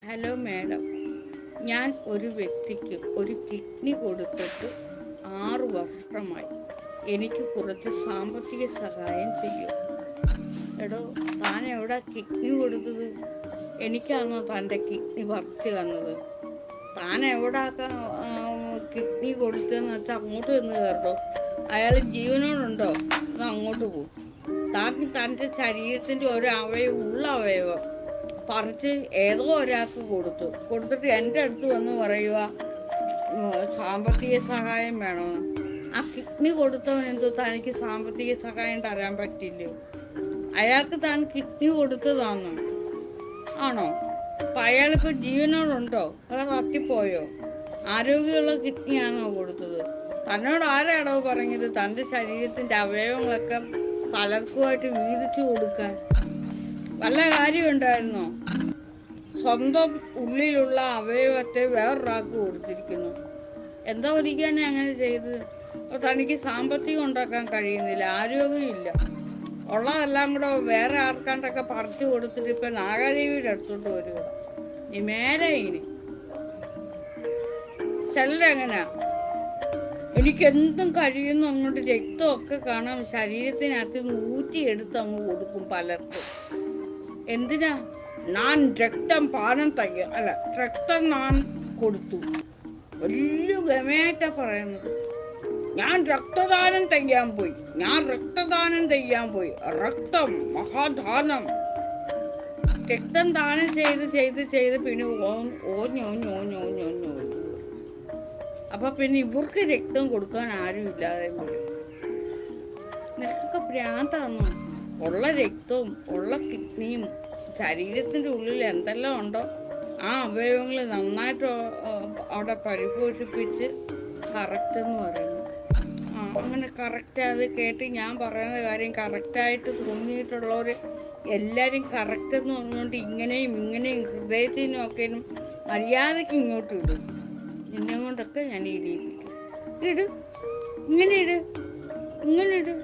Hello madam, ഞാൻ ഒരു വ്യക്തിക്ക് ഒരു കിഡ്നി കൊടുത്തിട്ട് 6 വർഷമായി. എനിക്ക് കുറച്ച് സാമ്പത്തിക സഹായം ചെയ്യും. എടോ, താൻ എവിടെ കിഡ്നി കൊടുത്തത്? എനിക്കാണോ തൻ്റെ കിഡ്നി പറിച്ച് തന്നത്? താൻ എവിടെ കിഡ്നി കൊടുത്തതെന്ന് വെച്ചാൽ അങ്ങോട്ട് നിന്ന് കയറോ. അയാൾ ജീവനോടുണ്ടോ എന്ന് അങ്ങോട്ട് പോകും. താൻ തൻ്റെ ശരീരത്തിൻ്റെ ഒരു ഉള്ള അവയവം പറിച്ച് ഏതോ ഒരാൾക്ക് കൊടുത്തിട്ട് എൻ്റെ അടുത്ത് വന്ന് പറയുക സാമ്പത്തിക സഹായം വേണമെന്ന്. ആ കിഡ്നി കൊടുത്തവൻ എന്തോ തനിക്ക് സാമ്പത്തിക സഹായം തരാൻ പറ്റില്ലയോ? അയാൾക്ക് താൻ കിഡ്നി കൊടുത്തതാണോ? ആണോ? അപ്പം അയാളിപ്പോൾ ജീവനോടുണ്ടോ? അയാൾ തട്ടിപ്പോയോ? ആരോഗ്യമുള്ള കിഡ്നിയാണോ കൊടുത്തത്? തന്നോട് ആരാടോ പറഞ്ഞത് തൻ്റെ ശരീരത്തിൻ്റെ അവയവങ്ങളൊക്കെ പലർക്കുമായിട്ട് വീതിച്ചു കൊടുക്കാൻ? വല്ല കാര്യമുണ്ടായിരുന്നോ? സ്വന്തം ഉള്ളിലുള്ള അവയവത്തെ വേറൊരാൾക്ക് കൊടുത്തിരിക്കുന്നു. എന്താ ഒരിക്കാനെ അങ്ങനെ ചെയ്ത്? അപ്പോൾ തനിക്ക് സാമ്പത്തികം ഉണ്ടാക്കാൻ കഴിയുന്നില്ല, ആരോഗ്യമില്ല, ഉള്ളതെല്ലാം കൂടെ വേറെ ആർക്കാണ്ടൊക്കെ പറിച്ചു കൊടുത്തിട്ട് ഇപ്പം നാഗദേവിയുടെ അടുത്തോട്ട് വരിക. നീ മേലെ ഇനി ചിലരെങ്ങനെയാ എനിക്കെന്തും കഴിയുന്നു അങ്ങോട്ട് രക്തമൊക്കെ കാണാം ശരീരത്തിനകത്ത് ഊറ്റിയെടുത്ത് അങ്ങ് കൊടുക്കും പലർക്കും. എന്തിനാ? ഞാൻ രക്തം രക്തം ഞാൻ കൊടുത്തു. വലിയ ഗമയായിട്ടാ പറയുന്നത്. ഞാൻ രക്തദാനം ചെയ്യാൻ പോയി. രക്തം മഹാദാനം. രക്തം ദാനം ചെയ്ത് പിന്നെ ഓഞ്ഞോഞ്ഞോഞ്ഞോഞ്ഞോഞ്ഞോ. അപ്പൊ പിന്നെ ഇവർക്ക് രക്തം കൊടുക്കാൻ ആരും ഇല്ലാതെ വരും. നിനക്കൊക്കെ ഭ്രാന്താണോ? ഉള്ള രക്തവും ഉള്ള കിഡ്നിയും ശരീരത്തിൻ്റെ ഉള്ളിൽ എന്തെല്ലാം ഉണ്ടോ ആ അവയവങ്ങൾ നന്നായിട്ട് അവിടെ പരിപോഷിപ്പിച്ച് കറക്റ്റെന്ന് പറയുന്നു. അങ്ങനെ കറക്റ്റ് അത് കേട്ട് ഞാൻ പറയുന്ന കാര്യം കറക്റ്റായിട്ട് തോന്നിയിട്ടുള്ളവർ എല്ലാവരും കറക്റ്റെന്ന് പറഞ്ഞുകൊണ്ട് ഇങ്ങനെയും ഹൃദയത്തിനും ഒക്കെ മര്യാദയ്ക്ക് ഇങ്ങോട്ട് ഇടും. നിന്നെ കൊണ്ടൊക്കെ ഞാൻ ഇടിയിപ്പിക്കും. ഇങ്ങനെ ഇട്.